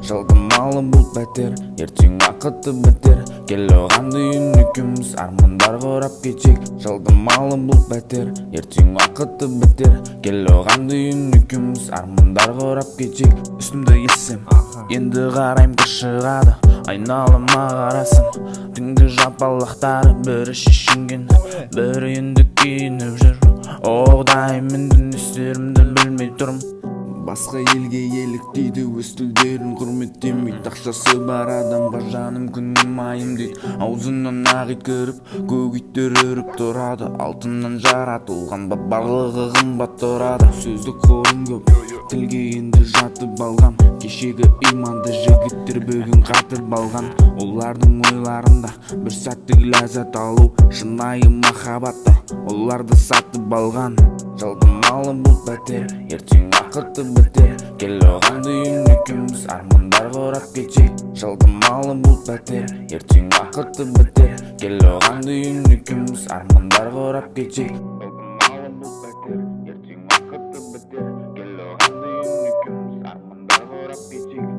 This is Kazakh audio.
Жалдамалы бұл пәтер, ертең уақыты бітер. Кел оған дейін екеуміз армандар құрап кетейік. Жалдамалы бұл пәтер, ертең уақыты бітер. Кел оған дейін екеуміз армандар құрап кетейік. Үстімді ессем, енді қарайым қыс шығады, айналама қарасам. Түнгі жапалақтары бірі шешінген, бірі енді киініп жүр. Оғдаймын не істерімді білмей тұрмын. Басқа елге еліктейді, өз тілдерін құрметтемейді. Ақшасы бар адамға жаным күнім айым дейді. Аузынан ақ ит кіріп, көк иттер үріп тұрады. Алтыннан жаратылған барлығы қымбат тұрады. Сөздік қорым көп, тілге енді жатып алғам. Кешегі иманды жігіттер бүгін қатырып алған. Олардың ойларында бір сәттік ләззат алу, шынайы махаббатты оларды сатып алған. Жалдамалы бұл пәтер, ертең уақыты бітер. Кел оған дейін екеуміз армандар құрап кетейік. Жалдамалы бұл пәтер, ертең уақыты бітер. Кел оған дейін екеуміз армандар құрап кетейік. Жалдамалы бұл пәтер, ертең уақыты бітер. Кел оған дейін екеуміз армандар құрап кетейік.